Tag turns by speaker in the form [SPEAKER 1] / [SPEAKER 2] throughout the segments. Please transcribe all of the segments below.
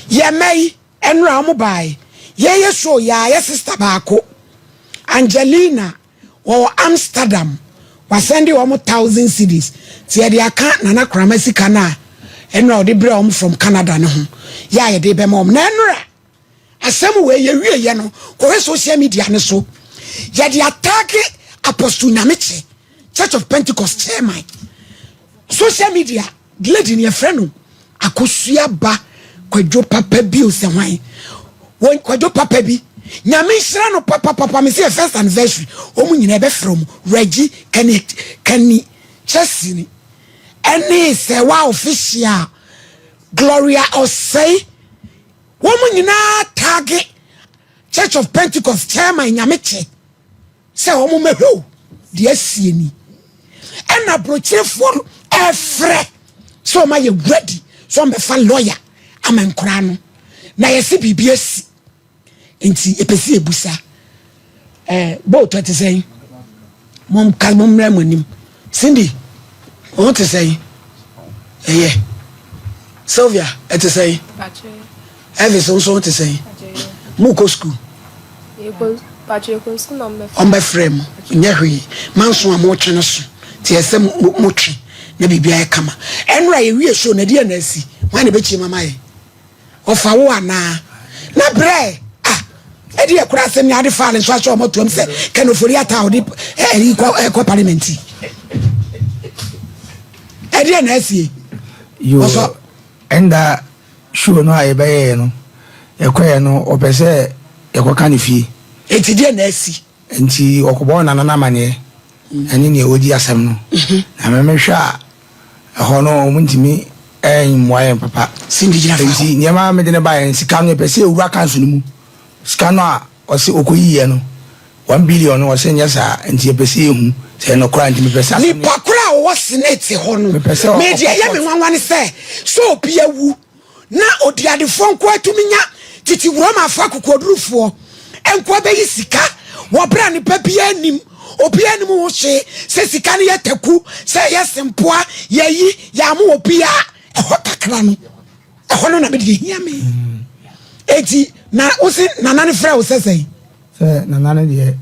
[SPEAKER 1] ye may enra mo bai ye show ya sister baako Angelina or Amsterdam was sending 1,000 CDs tie dia account na kramasi kana enra de bre from Canada ne ho ya ye de be mom na enra asem we ye wie ye no ko social media ne so ye de attack Apostle Nyameche Church of Pentecost chairman social media lady ne friend akosua ba kwadwo papa bi o se hwan won kwadwo papa bi nyame hira no papa me say first anniversary omu nyina be from Reggie Kani Chelsea ni any say wa official Gloria Osei womu nyina tag Church of Pentecost chairman Nyameche say omu mehwo de asie ni and approach for every so my ready so me fa lawyer amankura no na yesi BBS enti epesi ebusa bo to te say mom ka mom ramonim Cindy o te say Sylvia et te say Elvis also te say muko school
[SPEAKER 2] Patrick school
[SPEAKER 1] on my frame nyahwe manso amotwe no so te yesem motwe na bibia kama enra ye wie show na dia na asi wan be chi mama ye ofa wo ana na bre edi e kura sem ni ade fa le so aso moto am se kenofori ata odi ko parliament edi na asi
[SPEAKER 3] yo enda show no aye be no ekoye no opese ekoka ni fie
[SPEAKER 1] eti dia na asi
[SPEAKER 3] enti okobo na na manye ani ne odi asem no na memehwa hono muntimi mwaye papa
[SPEAKER 1] Cindy jina fa
[SPEAKER 3] enti nyama me de ne bae sika no pese ewura kanso mu sika no a ose okoyiye no 1 billion no ose nyesa enti pese ehu se no kra enti me pese
[SPEAKER 1] ni pakura wo senate hono media ye me wanwane se so opia wu na odiade fonko atuminya titi wuro ma fa kokodurufo enko be yisika wo bra ni papia anim opia ni mu hye se sika ne yataku se yesempoa yayi ya mu opia eho kakra no eho no na be de hia me eti na usi nanane fra wo sesei
[SPEAKER 3] se nanane de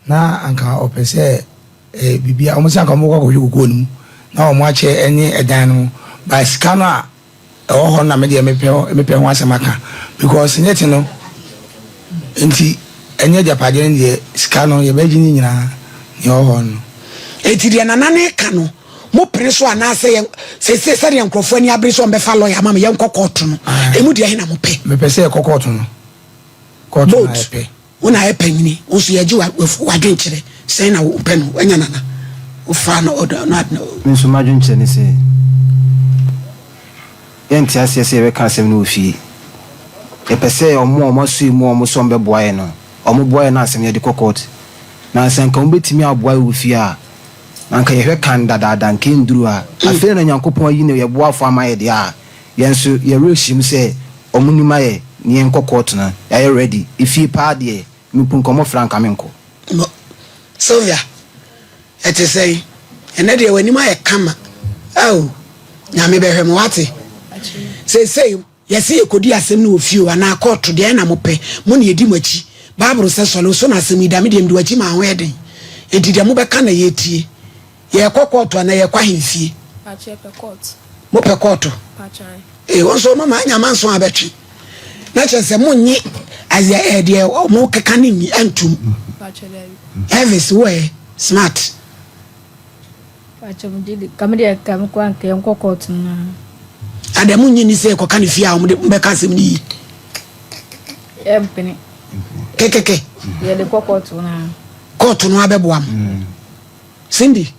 [SPEAKER 3] na anka opese bibia omo sanka mo kwa hwego no na omo ache eni edan no ba sika no a eho ho na me de mepe ho asemaka because nyeti no enti enye japade ne sika no ye baji ni nyina ye ho no
[SPEAKER 1] eti de nanane ka no mo preso anase se de nkrofo ani abreso mbe fa lawyer mama ye nkokoto no emu de hina mo pe
[SPEAKER 3] me pese kokoto no koto na pe
[SPEAKER 1] una e panyini oso ye ji wa dwenkire sei na wo pe no anya nana wo fa no odo na
[SPEAKER 4] nso ma dwenkire ni se yenti asese be ka asem no ofie e pese omo so mu omo so mbe boaye no omo boaye na asem ye de kokot na asanka omo betimi aboaye ofie a anka ye hwe kan dada nke nduru a afere na nyankopon yi ne ye boafo amaye de a yenso ye reshim se omunima ye ni enkokot na ye ready ifi pa de mipun komo franka menko
[SPEAKER 1] no Sylvia ete say ene de wani ma ye kama oh nyame behwe mo wate say yesi ekodi asem na ofie ana court de na mo pe mo na edi machi bible say so na asem idame de mdu achi ma ho eden enti de mo be ka na ye tie ye kokoto na ye kwa hemfie
[SPEAKER 2] pa chepe court
[SPEAKER 1] mo pe court
[SPEAKER 2] pa chai
[SPEAKER 1] wonso no ma anya manso abetwe na chese mo nyi azia de mo keka ni antum
[SPEAKER 2] pa chele
[SPEAKER 1] Elvis we smart
[SPEAKER 2] pa chemu dili kamede kam kwa nke court na
[SPEAKER 1] adamu nyi ni se koka ni fie a mo de mbe ka asem ni
[SPEAKER 2] empene
[SPEAKER 1] kekeke
[SPEAKER 2] ye de court na
[SPEAKER 1] court no abeboam Cindy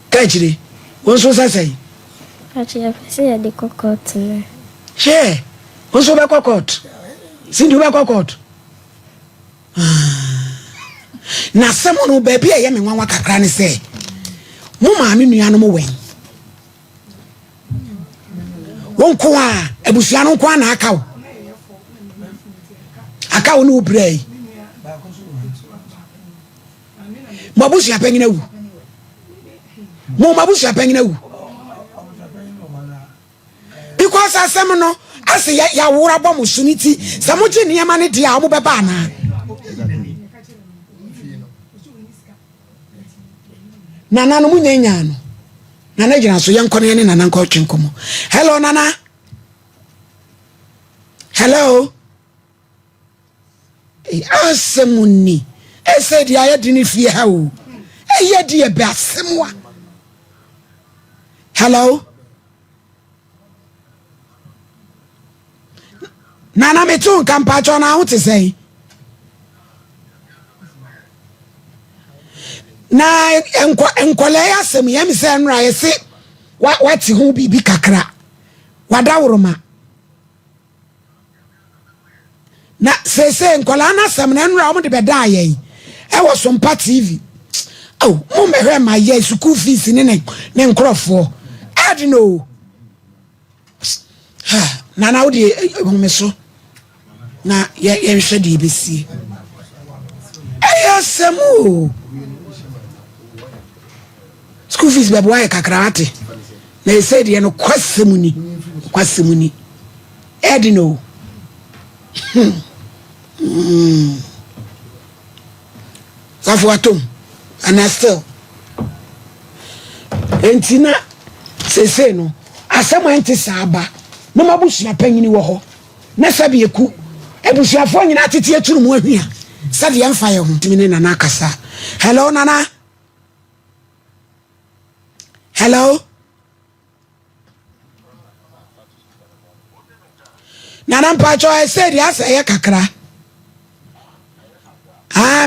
[SPEAKER 1] kachire wonso sasai
[SPEAKER 5] Achia pese ya de court na
[SPEAKER 1] she wonso be court Cindy be court na semo no ba bia ye me nwanwa kakra ne se mo ma me nua no mo wen wonko a ebusua no kwa na akawo no ubrai mabusu apengina wu mo mabusu apengina wu because asem no ase ya wura bɔ mo suniti sɛ mo gye nneɛma ne de a mo bɛba na nana no munyanya no nana gyina so yɛnkɔ ne ne nana nkɔ twe nkɔmɔ hello nana hello asemuni ese dia ya di ni fie ha o eye di e be asemwa hello nana me tun kampa cho na ho te sei na enkwale asem yem se nra ye se wati ho bibi kakra wadawroma na se nkwala na asem na nra o de beda ayen e wo Sompa TV oh mo mehwe ma ye school fees ne nkrofo I don't know nana wo de me so na ye hwe de besi asemu school fees be boy kakrate na e said ye no kwasemuni I don't know Safu atom and still entina sese no asem enti saaba no mabusua panyini wo ho na sabe eku ebusuafo nyina tete aturu mu ahua sade yemfa ye ho timine nana akasa hello nana hello nana mpacho I said yes ye kakra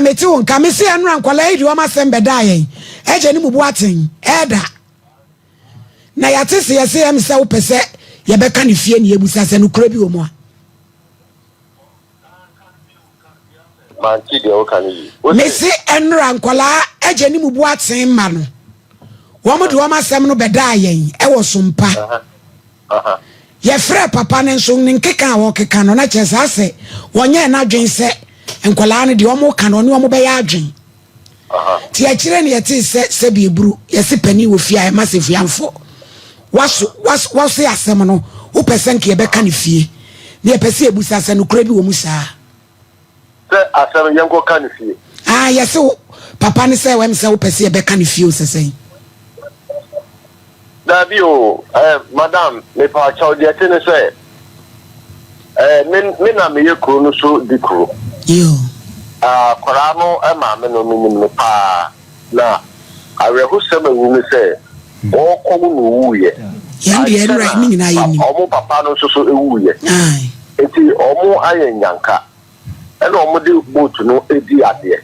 [SPEAKER 1] meti won ka mesi anu ankwala idi o masem beda yen eje ni mubu aten eda na yate se yese yam se wo pese ye beka ne fie ne ebusa se no kura bi wo mo
[SPEAKER 6] man ti de o kan yi
[SPEAKER 1] mesi anu ankwala eje ni mubu aten ma no wo mo de o masem no beda yen e wo Sompa ye frɛ papa ne nso ne nkeka wo keka no na kyesa se wonye na dwen se enkwala ne de omo ka no ne omo be ya adwen ti akire ne yete se bi eburu yesi pani wo fie a massive yamfo waso asem no wo pesen ke be ka ne fie ne ye pese ebusa se no kura bi wo mu saa
[SPEAKER 6] se asem yenko ka ne fie
[SPEAKER 1] yesi papa ne se wem se wo pese be ka ne fie o sesen
[SPEAKER 6] Dabi madam me pa chaw de tene se me na me ye kro no so di kro
[SPEAKER 1] yo
[SPEAKER 6] kwara no ma me no me pa na awehu se ma wu me se o ko mu no wu ye
[SPEAKER 1] ya ndi enra ni nyina ye ni
[SPEAKER 6] omo papa no so ewu ye eti omo ayen yanka e na omo de boat no edi ade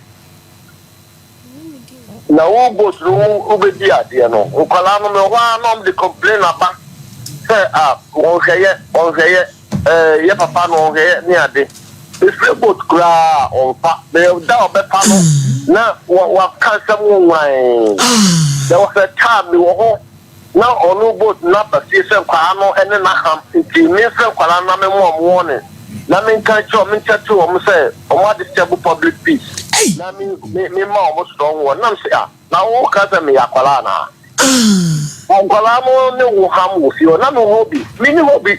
[SPEAKER 6] na wo go through ubedi ade no nkwala no me wa no de complain aba say won hweye ye papa no hweye ni ade if boat kra on pa me da obepa no na wa cancel mo wan there was a time me wo na onu boat na pa si se kwa no ene na ham nti me se kwala na me mo ne na me kan cho me chatu o mo say o ma disturb public peace na me ma o mo strong one na me say na wo ka se me yakwala na kwala mo ne wo ham wo fi o na me hobby me ni hobby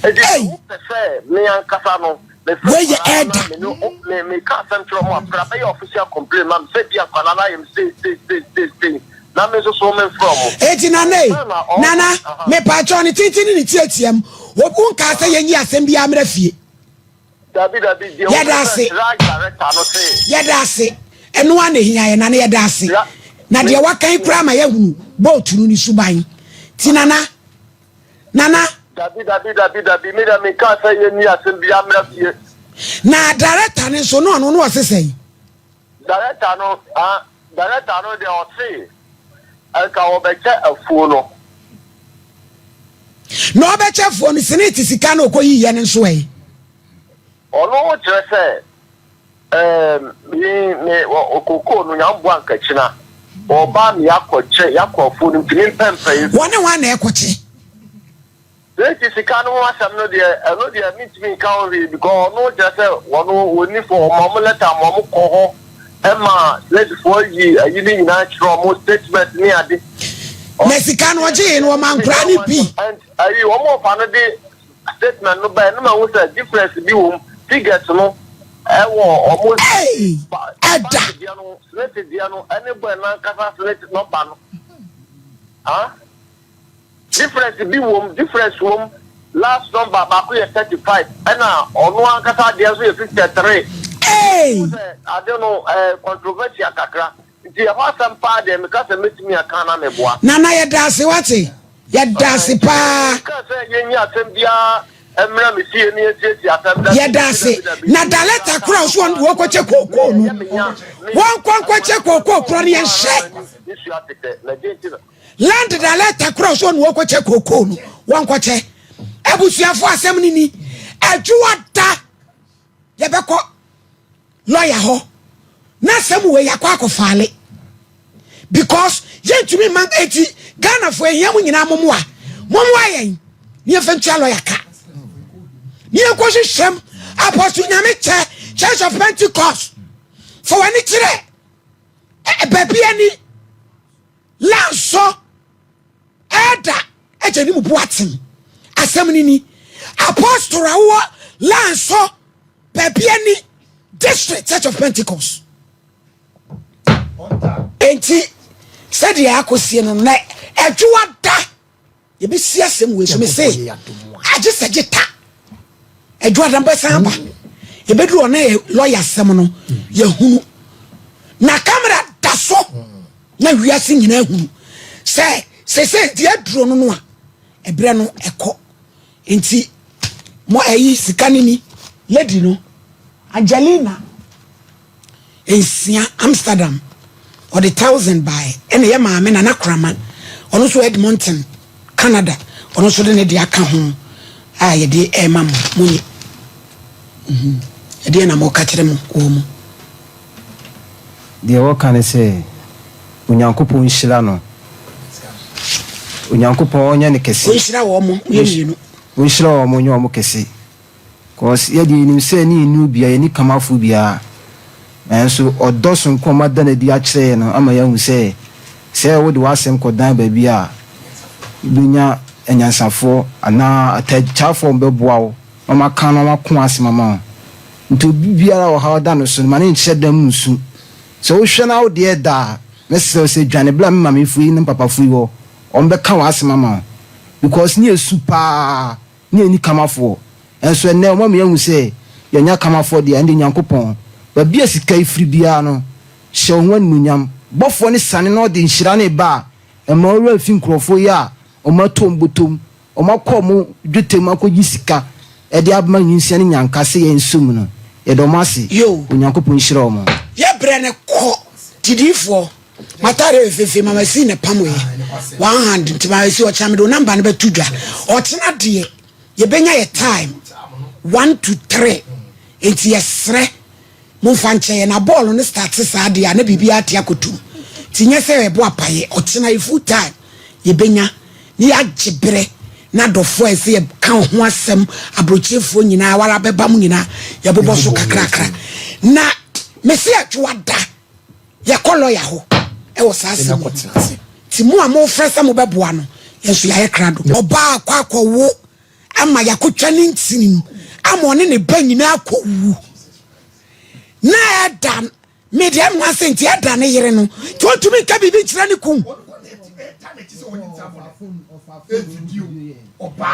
[SPEAKER 6] e dey say me ankasa no where you head me ka central mo pra be official complaint na me say dia kwala na yem say na me so me from
[SPEAKER 1] eti nana me pa cho ni titini ni tietiam obu nka se yenyi asem bia mra fie
[SPEAKER 6] dabi
[SPEAKER 1] yedase eno ane hia ye nana yedase na de wakan kura ma yahunu boat nu ni suban ti nana
[SPEAKER 6] dabi me da me ka se yenyi asem bia mra fie
[SPEAKER 1] na director ni so no no osesei
[SPEAKER 6] director no de o say aka obeche afuo no
[SPEAKER 1] obeche afuo no senate sika na okoyi ye ne nso e
[SPEAKER 6] ono chere se me okoko no nyambo ankachina oba me yakoche yakofuo no ntini pempe
[SPEAKER 1] wone wa na ekoche
[SPEAKER 6] Eti sika no asem no de meet me kan we because no just wono woni for mom letter mom ko ho Emma, let's for you ni natural mo statement ni ade.
[SPEAKER 1] Mexican waje no man krani bi.
[SPEAKER 6] And ayi wo mo fa no de statement no by no ma wo say difference bi wo figures no almost
[SPEAKER 1] Ada
[SPEAKER 6] dia no select dia no any boy na kasa select no ba no difference bi wo difference wo last number ba ko 35 and ono an kasa dia so 53 I don't know controversial kakra nti ya wasam pa de me kasa metimi aka na meboa
[SPEAKER 1] nana ye dase wate ye dase pa
[SPEAKER 6] kasa ye nya asem bia emra me sie ni etieti asem da
[SPEAKER 1] ye dase na daleta kura so wo ko che koko no won ko che koko kura ne hye land daleta kura so wo ko che koko no won ko che ebusuafo asem ni adwuwa da ye beko lawyer ho na asem we yakwa akofale because yentumi man eti Ghana for ehia mu nyina momoa yen ni eventual lawyer ka ni ekoshi shem apostle nyame che Church of Pentecost for wani kire baby ani lanso eda eje ni mu boatin asem ni apostle rawo lanso baby ani district Church of Pentecost enti said ya akosie no na adwuwa da ye bi sia asem we so me say aje sagita adwuwa da ba samba ye bedu ona lawyer asem no ye hunu na camera da so na wiase nyina hunu say die aduro no no a ebre no eko enti mo ayi sikanini lady no Angelina Esia Amsterdam or the 1,000 by and ya maame na nakrama ono so Edmonton Canada ono so de ne de aka ho a ye de e mam munyi e de na mo ka kire mo wo mu
[SPEAKER 4] de wo kan se Onyankopon hira no Onyankopon onya ne kese
[SPEAKER 1] wo hira wo mo ye mienu
[SPEAKER 4] wo hira wo mo nyo mo kese cause ye de nim se ni nu bia ye ni kamafo bia enso odosun koma da na di a kire no ama ya hu se wo de wasem kodan ba bia binya enyansafo ana atachafo mbeboa wo mama kan no makon asemama nto bibiara wo ha da no so mane nche dam nsu so wo hwe na wo de da mese se dwane bla me mama fui ne papa fui wo ombe kan wa asemama because ni esu pa ni eni kamafo enso ene o mama ya hu se yanya kamafo de ande Nyankopon ba bia sika ifri bia no hye ho anunyam bofo ne sane no de nhira ne ba e ma ora fi nkrofo ya o ma tom botom o ma kom dwetem akogi sika e de abma nyinsia ne nyankase ye nsum no e do mase Onyankopon nhira o mo
[SPEAKER 1] ye bre ne ko tidifo matare fefe mama si ne pamoye 100 ntima si o chame do number ne betudwa o tena de ye benya ye time 1 to 3 enti yesre mo fanche na ball no start sa de na bibia ate akotum tinye se ebo apaye o tena e full time ye benya ni agibre na dofo ese ye kan ho asem abrochefo nyina wara beba mu nyina ye bobo so kakrakra na mesi atwa da ye kolo ya ho e wo sase ti mu amo fresa mo beboa no yeso ya ye krado oba akwa wo ama yakotwa ne ntini ama one ne ba nyina akowu na adam medium na senti ada ne yere no to tumi ka bibi kira ne kum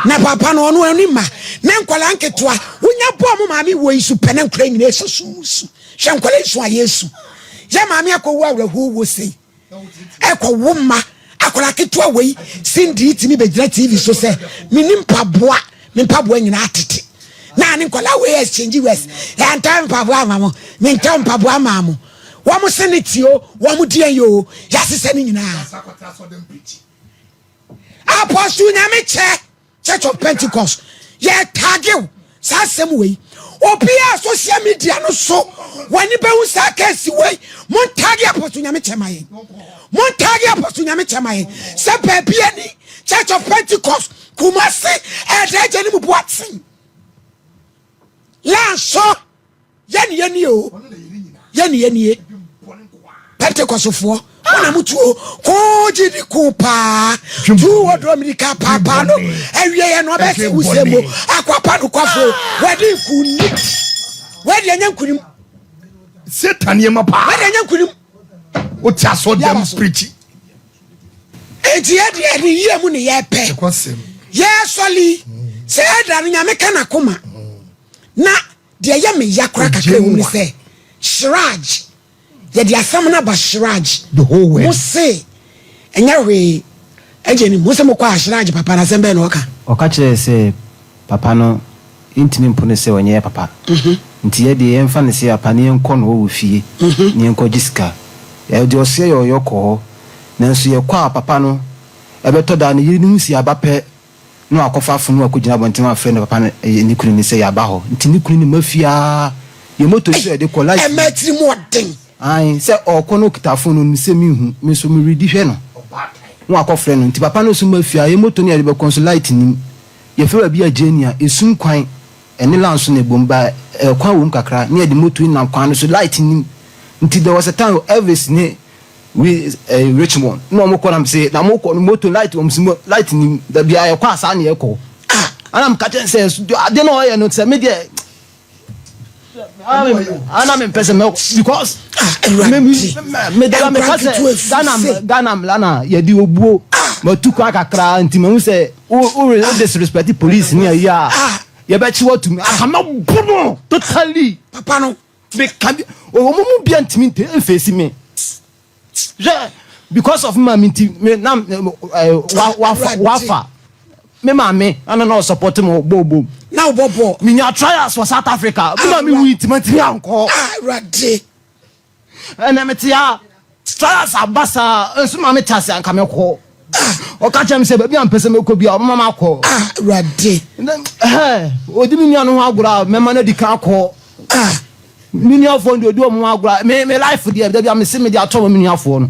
[SPEAKER 1] na papa no ono ani ma na nkwala nketwa wonya bo mo maami wo isu pene nkra nyina esusu hwe nkwala isu ayesu ya maami akowu awrahu wo sei ekwo ma akola ketwa wei sindi itimi begira TV so se minim paboa nyina atete na ni nkwala we exchange west ya ntam paboa mamo mi ntam paboa mamo wo mo senetio wo mo die yo ya sese ni nyina apostle nyame che Church of Pentecost ye tageu sa sem we obia social media no so wani be hu sa kesi we mon tagi apostle nyame che maye mon tagi apostle nyame che maye se bebia ni Church of Pentecost kumase edeje ni mu boatin la so yani o yani Pentecost fo ona mutuo ko jidi kupa tu wodo America papa no ewie ye no be se usemo akwapa no kwafo wadi kuni wadi anyankunim
[SPEAKER 3] Satan ye mapa
[SPEAKER 1] wadi anyankunim
[SPEAKER 3] o tia so dem preach
[SPEAKER 1] enti ye de ye mu ne ye pe ye soli se da no nyame kana koma na de ye me yakora kakra wu ni se Shraj ye de asam na ba Shraj
[SPEAKER 3] the whole way
[SPEAKER 1] mo se enya we ejeni mo se mo kwa Shraj papa na sembe no oka
[SPEAKER 4] kire se papa no intimi mpone se onye papa nti ye de emfa ne se papa ne enko no wo fie ne enko jiska ye de ose ye oyoko nanso ye kwa papa no ebeto da ne yiri nsi abape no akofa funu akogina bontima friend papa ni kunu ni se ya ba ho nti ni kunu ni mafia ye moto se de ko life
[SPEAKER 1] emetri modern
[SPEAKER 4] ai se okono kitafo no ni se mi hu me so mi redi hwe no no akofre no nti papa no so mafia ye moto ni ya be consulate ni ye fe bi agenia esum kwan ene lanso ne bomba kwan wo kakra ni de moto ni na kwan no so light ni nti there was a time Elvis ni we Richmond no mo ko na say na mo ko moto light wo msimo light ni da bia ye kwa asa na ye ko ana mkache say ade no ye no say me de ana me pese me because me de me kase Ghana lana ye di obuo ma tu kwa kakra nti me say o disrespect police ni ya ye be chi what me akama bono totally
[SPEAKER 1] papa no
[SPEAKER 4] be kan o mo mu bia ntimi te face me because of me na wafa me mama ana no support me bobo
[SPEAKER 1] now bobo
[SPEAKER 4] me nya trials for South Africa me wi intimate anko
[SPEAKER 1] rade
[SPEAKER 4] na me tia trials abasa enso ma me chase anka me ko o ka chem se ba bia mpese me ko bia o mama ko
[SPEAKER 1] rade
[SPEAKER 4] odi me nya no ho agura me ma na di kan ko miniafo ndo do mo agura me life dia da bia me se me dia to mo miniafo no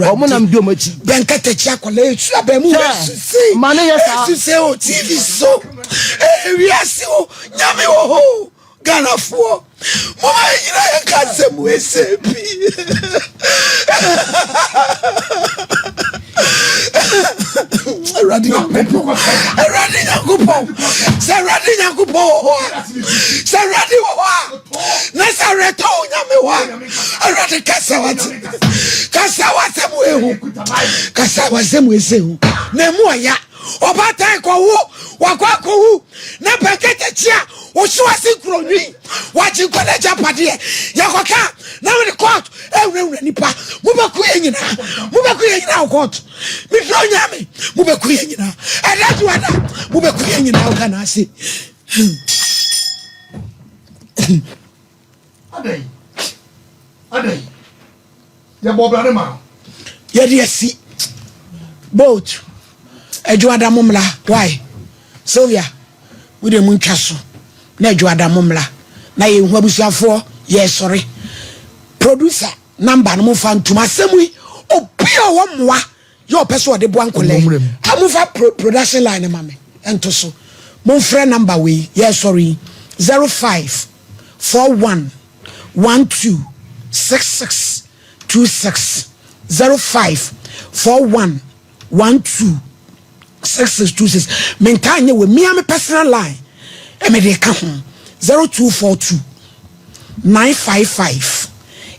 [SPEAKER 4] o mo na me do machi
[SPEAKER 1] benkata chi akola etu abemu see
[SPEAKER 4] mane yesa
[SPEAKER 1] see o TV so we asi o nyame wo ho Ghana fo mo ma yira ya ka mu esepi Radinha kupo se radi wa na sa reto nyame wa radi kasa wa semu esehu na mu aya obatan ko wo wakwa ko hu na pakete chia wo so asinkro nwi wa chi ko na japade yakoka na we court ewura nipa mu ba ku yanyina court mi fro nyame mu ba ku yanyina adatu ada mu ba ku yanyina o kana ase
[SPEAKER 3] adai ya bobrare ma
[SPEAKER 1] ya di asi boat ejuada mumla why Sylvia we dey mun twaso na ejuada mumla na ye hu abusuafo ye sorry producer number no fa ntuma semui obia wo moa yo person de bo ankole amufa production line mame ento so mon friend number we ye sorry 0541 12 6626 0541 12 6626 mentanye we me am personal line e me de ka ho 0242 955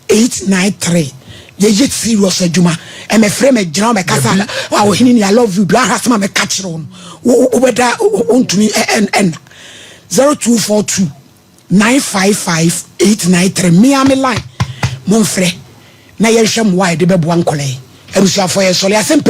[SPEAKER 1] 893 ye serious adwuma e me frame me gina me kasa wa wo hini I love you do hasma me catch ron wo beda ontumi en 0242 955 893 me am line mon frère na ye hwem wa de bebo ankole ebusuafo ye sole asempe